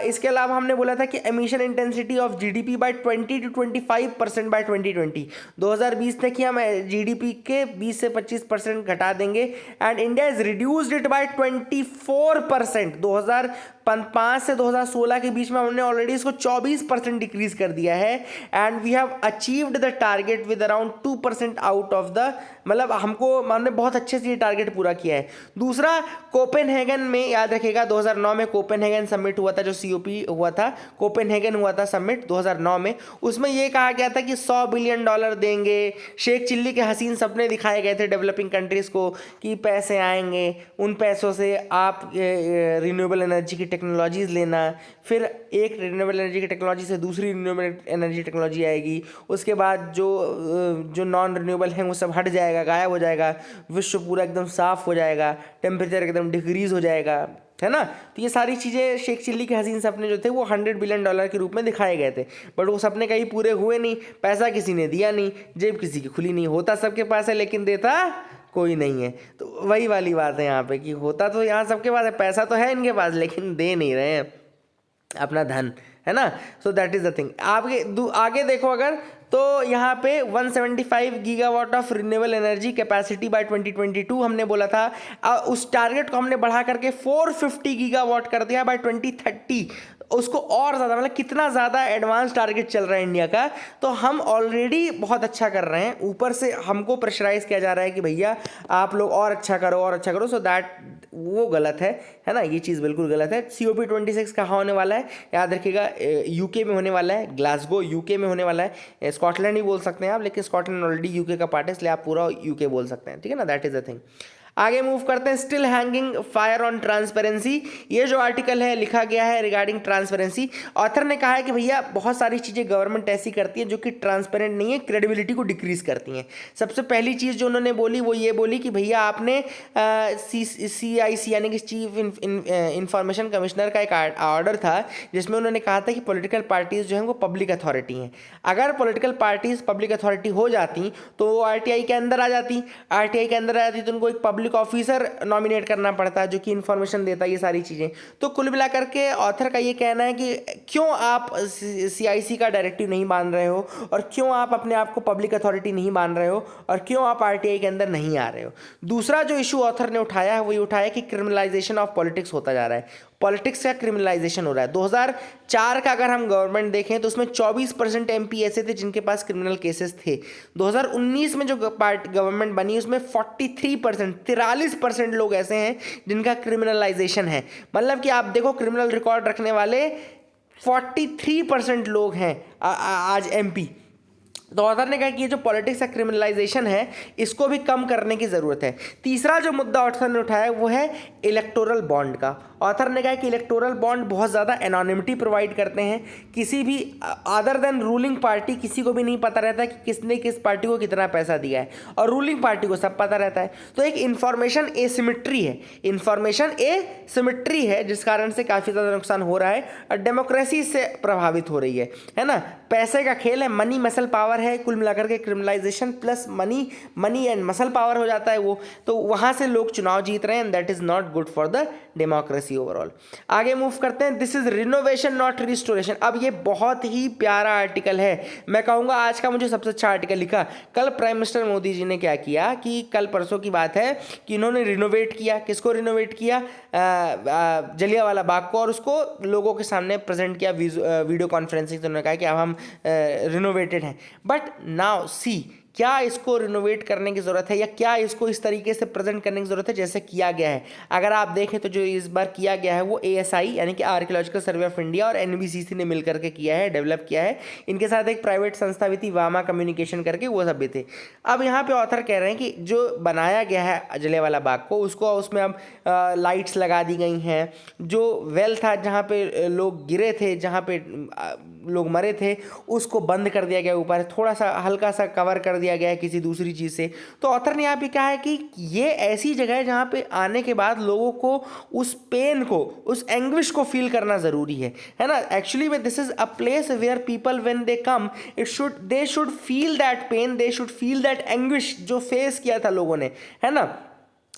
इसके अलावा हमने बोला था कि emission intensity of GDP by 20 to 25% by 2020, 2020 तक ही हम जीडीपी के 20 से 25% घटा देंगे। And India is reduced it by 24%। 2005 से 2016 के बीच में हमने ऑलरेडी इसको 24% डिक्रीज कर दिया है। And we have achieved the target with around 2% out of the, मतलब हमने बहुत अच्छे से ये टारगेट पूरा किया है। दूसरा, कोपेनहेगन में याद रखिएगा 2009 में कोपेनहेगन समिट हुआ था, जो सीओपी हुआ था, कोपेनहेगन हुआ था समिट 2009 में। उसमें ये कहा गया था कि $100 बिलियन देंगे। शेख चिल्ली के हसीन सपने दिखाए गए थे डेवलपिंग कंट्रीज को कि पैसे आएंगे, उन पैसों से आप रिन्यूएबल एनर्जी की टेक्नोलॉजीज लेना, फिर एक रिन्यूएबल एनर्जी की टेक्नोलॉजी से दूसरी रिन्यूएबल एनर्जी टेक्नोलॉजी आएगी, उसके बाद जो नॉन रिन्यूएबल है वो सब हट जाएगा, गायब हो जाएगा, विश्व पूरा एकदम साफ हो जाएगा, टेम्परेचर एकदम डिक्रीज हो जाएगा, है ना। तो ये सारी चीज़ें शेख चिल्ली के हसीन सपने जो थे वो $100 बिलियन के रूप में दिखाए गए थे। बट वो सपने कहीं पूरे हुए नहीं, पैसा किसी ने दिया नहीं, जेब किसी की खुली नहीं। होता सबके पास है लेकिन देता कोई नहीं है। तो वही वाली बात है यहाँ पे कि होता तो यहाँ सबके पास है, पैसा तो है इनके पास लेकिन दे नहीं रहे हैं अपना धन, है ना। So that is the thing. आगे देखो अगर तो यहाँ पे 175 gigawatt of renewable energy capacity by 2022 हमने बोला था। उस टारगेट को हमने बढ़ा करके 450 गीगावाट कर दिया बाय 2030। उसको और ज़्यादा, मतलब कितना ज़्यादा एडवांस टारगेट चल रहा है इंडिया का। तो हम ऑलरेडी बहुत अच्छा कर रहे हैं, ऊपर से हमको प्रेशराइज किया जा रहा है कि भैया आप लोग और अच्छा करो और अच्छा करो। सो दैट वो गलत है ना, ये चीज़ बिल्कुल गलत है। COP26 कहाँ होने वाला है याद रखिएगा, यूके में होने वाला है, ग्लासगो यूके में होने वाला है। स्कॉटलैंड ही बोल सकते हैं आप, लेकिन स्कॉटलैंड ऑलरेडी यूके का पार्ट है, इसलिए आप पूरा यूके बोल सकते हैं, ठीक है ना। That is the thing. आगे मूव करते हैं। Still hanging fire on transparency, ये जो आर्टिकल है लिखा गया है रिगार्डिंग ट्रांसपेरेंसी। ऑथर ने कहा है कि भैया बहुत सारी चीज़ें गवर्नमेंट ऐसी करती है जो कि ट्रांसपेरेंट नहीं है, क्रेडिबिलिटी को डिक्रीज करती हैं। सबसे पहली चीज़ जो उन्होंने बोली वो ये बोली कि भैया आपने CIC यानी कि चीफ इंफॉर्मेशन कमिश्नर का एक ऑर्डर था जिसमें उन्होंने कहा था कि पॉलिटिकल पार्टीज़ जो हैं वो पब्लिक अथॉरिटी हैं। अगर पॉलिटिकल पार्टीज़ पब्लिक अथॉरिटी हो जाती तो वो RTI के अंदर आ जाती, RTI के अंदर आ जाती तो उनको एक पब्लिक ऑफिसर नॉमिनेट करना पड़ता है जो कि इन्फॉर्मेशन देता है, ये सारी चीज़ें। तो कुल मिलाकर के ऑथर का ये कहना है कि क्यों आप CIC का डायरेक्टिव नहीं मान रहे हो, और क्यों आप अपने आप को पब्लिक अथॉरिटी नहीं मान रहे हो, और क्यों आप RTI के अंदर नहीं आ रहे हो। दूसरा जो इशू ऑथर ने उठाया है वो ये उठाया कि क्रिमिनलाइजेशन ऑफ पॉलिटिक्स होता जा रहा है, पॉलिटिक्स का क्रिमिनलाइजेशन हो रहा है। 2004 का अगर हम गवर्नमेंट देखें तो उसमें 24% MP ऐसे थे जिनके पास क्रिमिनल केसेस थे। 2019 में जो गवर्नमेंट बनी उसमें 43% लोग ऐसे हैं जिनका क्रिमिनलाइजेशन है। मतलब कि आप देखो क्रिमिनल रिकॉर्ड रखने वाले 43% लोग हैं आज MP। तो ऑथर ने कहा कि ये जो पॉलिटिक्स का क्रिमिनलाइजेशन है इसको भी कम करने की ज़रूरत है। तीसरा जो मुद्दा ऑथर ने उठाया वो है इलेक्टोरल बॉन्ड का। ऑथर ने कहा कि इलेक्टोरल बॉन्ड बहुत ज़्यादा एनोनिमिटी प्रोवाइड करते हैं, किसी भी अदर देन रूलिंग पार्टी किसी को भी नहीं पता रहता कि किसने किस पार्टी को कितना पैसा दिया है, और रूलिंग पार्टी को सब पता रहता है। तो एक इंफॉर्मेशन एसिमेट्री है, इंफॉर्मेशन एसिमेट्री है, जिस कारण से काफ़ी ज़्यादा नुकसान हो रहा है और डेमोक्रेसी से प्रभावित हो रही है ना। पैसे का खेल है, मनी मसल पावर है, कुल मिलाकर के criminalisation plus money and muscle power हो जाता है वो, तो वहाँ से लोग चुनाव जीत रहे हैं, and that is not good for the democracy overall. आगे मूव करते हैं, this is renovation not restoration. अब ये बहुत ही प्यारा आर्टिकल है, मैं कहूँगा आज का मुझे सबसे अच्छा आर्टिकल लिखा। कल प्राइम मिनिस्टर मोदी जी ने क्या किया कि कल परसों की बात है कि इन्होंने रिनोवेट किया, किसको रिनोवेट किया, जलियांवाला बाग को, और उसको लोगों के सामने प्रेजेंट किया वीडियो कॉन्फ्रेंसिंग से। उन्होंने कहा कि अब हम रिनोवेटेड हैं, बट नाउ सी क्या इसको रिनोवेट करने की ज़रूरत है या क्या इसको इस तरीके से प्रेजेंट करने की ज़रूरत है जैसे किया गया है। अगर आप देखें तो जो इस बार किया गया है वो ASI यानी कि आर्कियोलॉजिकल सर्वे ऑफ इंडिया और NBCC ने मिलकर के किया है, डेवलप किया है। इनके साथ एक प्राइवेट संस्था भी थी, वामा कम्युनिकेशन करके, वो सब भी थे। अब यहाँ पे ऑथर कह रहे हैं कि जो बनाया गया है जलियांवाला बाग को, उसको उसमें अब लाइट्स लगा दी गई हैं, जो वेल था जहाँ पे लोग गिरे थे, जहाँ पे लोग मरे थे, उसको बंद कर दिया गया, ऊपर थोड़ा सा हल्का सा कवर कर दिया गया है किसी दूसरी चीज़ से। तो ऑथर ने यहाँ पे कहा है कि ये ऐसी जगह है जहाँ पे आने के बाद लोगों को उस पेन को, उस एंग्विश को फील करना ज़रूरी है ना। एक्चुअली में this is a place where people when they come they should feel that pain, they should feel that anguish जो फेस किया था लोगों ने, है ना,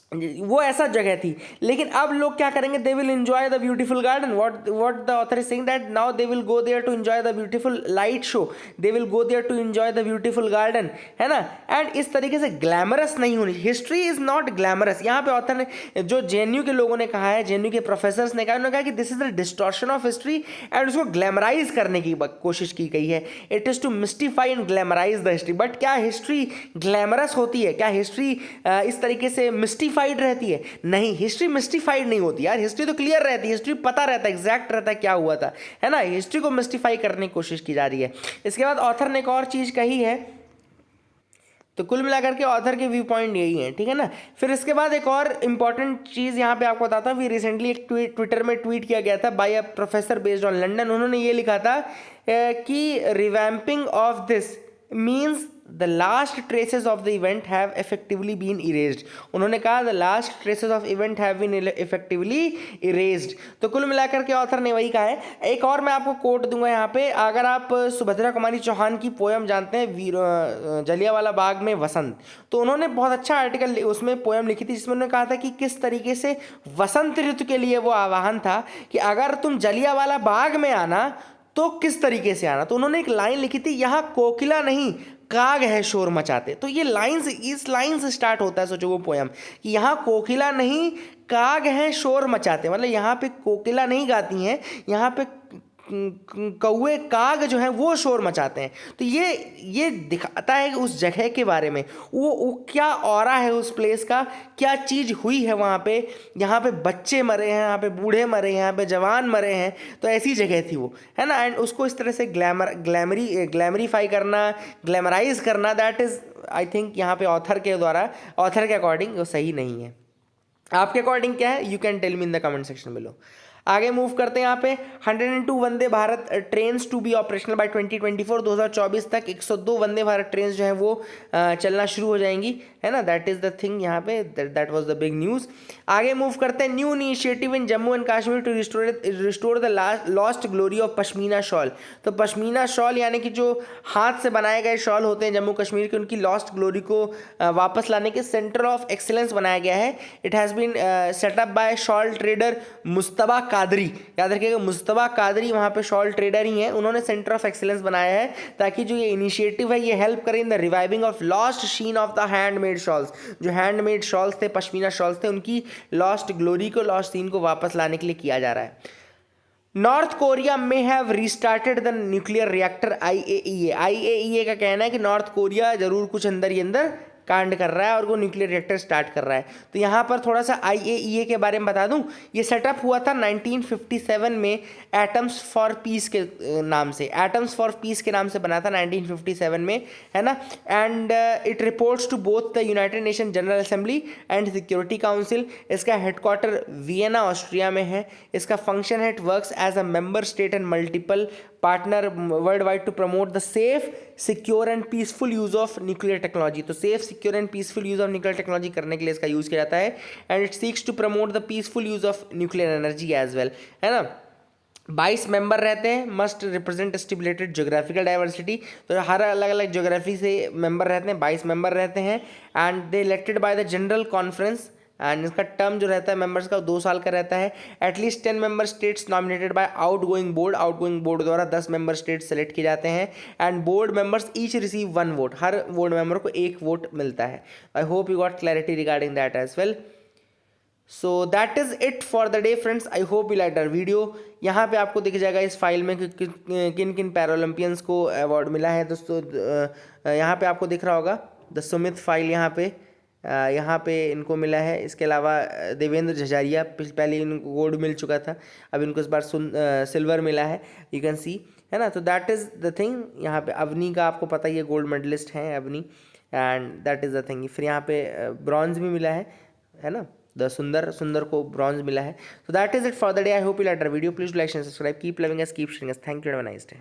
वो ऐसा जगह थी। लेकिन अब लोग क्या करेंगे, they will enjoy the beautiful garden. What the author is saying that now they will go there to enjoy the beautiful light show, they will go there to enjoy the beautiful garden, है ना। And इस तरीके से glamorous नहीं होनी, history is not glamorous. यहाँ पे author ने, जो JNU के लोगों ने कहा है, JNU के प्रोफेसर्स ने कहा, उन्होंने कहा कि this is the distortion of history, and उसको ग्लैमराइज करने की कोशिश की गई है। It is to mystify and glamorise the history. But क्या हिस्ट्री ग्लैमरस होती है? क्या हिस्ट्री इस तरीके से मिस्टिफाइड रहती है? नहीं, हिस्ट्री मिस्टिफाइड नहीं होती यार, हिस्ट्री तो क्लियर रहती है, हिस्ट्री पता रहता है, एग्जैक्ट रहता है क्या हुआ था, है ना। हिस्ट्री को मिस्टिफाई करने की कोशिश की जा रही है। इसके बाद ऑथर ने एक और चीज कही है, तो कुल मिलाकर के ऑथर के व्यू पॉइंट यही है, ठीक है ना। फिर इसके बाद एक और इंपॉर्टेंट चीज़ यहाँ पे आपको बताता हूँ। रिसेंटली एक ट्विटर में ट्वीट किया गया था by a professor based on London. उन्होंने ये लिखा था कि revamping of this means the last traces of the event have effectively been erased. उन्होंने कहा the last traces of event have been effectively erased. तो कुल मिलाकर के ऑथर ने वही कहा है। एक और मैं आपको कोट दूंगा यहाँ पे, अगर आप सुभद्रा कुमारी चौहान की पोयम जानते हैं जलियांवाला बाग में वसंत, तो उन्होंने बहुत अच्छा आर्टिकल उसमें पोयम लिखी थी, जिसमें उन्होंने कहा था कि किस तरीके से वसंत ऋतु के लिए वो आह्वान था कि अगर तुम जलियांवाला बाग में आना तो किस तरीके से आना। तो उन्होंने एक लाइन लिखी थी, यहाँ कोकिला नहीं काग है शोर मचाते। तो ये लाइंस, इस लाइन से स्टार्ट होता है, सोचो वो पोयम, कि यहाँ कोकिला नहीं काग है शोर मचाते, मतलब यहाँ पे कोकिला नहीं गाती हैं, यहाँ पे कौवे काग जो हैं वो शोर मचाते हैं। तो ये दिखाता है उस जगह के बारे में, वो क्या ऑरा है उस प्लेस का, क्या चीज़ हुई है वहाँ पे। यहाँ पे बच्चे मरे हैं, यहाँ पे बूढ़े मरे हैं, यहाँ पे जवान मरे हैं, तो ऐसी जगह थी वो, है ना। एंड उसको इस तरह से ग्लैमरीफाई करना, ग्लैमराइज करना, दैट इज़ आई थिंक यहाँ पे ऑथर के अकॉर्डिंग वो सही नहीं है। आपके अकॉर्डिंग क्या है? You can tell me in the comment section below. आगे मूव करते हैं यहाँ पे 102 Vande Bharat trains to be operational by 2024। 2024 तक 102 वंदे भारत ट्रेन्स जो है वो चलना शुरू हो जाएंगी, है ना। दैट इज द थिंग यहाँ पे, that was the big news. आगे मूव करते हैं, new initiative in Jammu and Kashmir to restore the lost glory of pashmina shawl. तो पश्मीना शॉल यानी कि जो हाथ से बनाए गए शॉल होते हैं जम्मू कश्मीर के, उनकी लॉस्ट ग्लोरी को वापस लाने के सेंटर ऑफ एक्सीलेंस बनाया गया है। It has been setup by shawl trader Mujtaba Qadri. याद रखिएगा, मुस्तबा कादरी वहाँ पे शॉल ट्रेडर ही हैं, उन्होंने सेंटर ऑफ एक्सीलेंस बनाया है ताकि जो ये इनिशिएटिव है ये हेल्प करे in the reviving of lost sheen of the handmade shawls. जो हैंडमेड शॉल्स थे, पश्मीना शॉल्स थे, उनकी लॉस्ट ग्लोरी को, लॉस्ट सीन को वापस लाने के लिए किया जा रहा है। नॉर्थ कोरिया में have restarted the nuclear reactor IAEA का कहना है कि नॉर्थ कोरिया जरूर कुछ अंदर ही अंदर कांड कर रहा है और वो न्यूक्लियर रिएक्टर स्टार्ट कर रहा है। तो यहाँ पर थोड़ा सा IAEA के बारे में बता दूँ। ये सेटअप हुआ था 1957 में एटम्स फॉर पीस के नाम से, एटम्स फॉर पीस के नाम से बना था 1957 में, है ना। And it reports to both the United Nation General Assembly and Security Council. इसका हेडक्वार्टर वियना ऑस्ट्रिया में है। इसका फंक्शन है, it works as a member state and multiple partner world wide to promote the safe, secure and peaceful use of nuclear technology. तो safe, secure and peaceful use of nuclear technology करने के लिए इसका use किया जाता है। And it seeks to promote the peaceful use of nuclear energy as well, है ना। 22 मेंबर रहते हैं, must represent stipulated geographical diversity. तो हर अलग अलग जोग्राफी से मेंबर रहते हैं, 22 मेंबर रहते हैं। And they elected by the general conference. And इसका टर्म जो रहता है मेंबर्स का 2 साल का रहता है। At least 10 member states nominated by outgoing board. Outgoing board द्वारा 10 मेंबर स्टेट्स सेलेक्ट किए जाते हैं। And board members each receive 1 vote. हर बोर्ड मेंबर को 1 वोट मिलता है। I hope you got clarity regarding that as well. So that is it for the day friends. I hope you like our video. यहाँ पे आपको दिख जाएगा इस फाइल में कि किन किन पैरालंपियंस को अवार्ड मिला है दोस्तों। यहाँ पे आपको दिख रहा होगा द सुमित फाइल, यहाँ पे इनको मिला है। इसके अलावा देवेंद्र झझारिया, पहले इनको गोल्ड मिल चुका था, अब इनको इस बार सिल्वर मिला है, यू कैन सी, है ना। तो दैट इज़ द थिंग। यहाँ पे अवनी का आपको पता ही है, गोल्ड मेडलिस्ट हैं Avani, and that is the thing. फिर यहाँ पे ब्रॉन्ज भी मिला है ना, द सुंदर को ब्रॉन्ज मिला है। So that is it for the day. I hope you liked our video. Please do like and subscribe. Keep loving us, keep sharing us. Thank you. Have a nice day.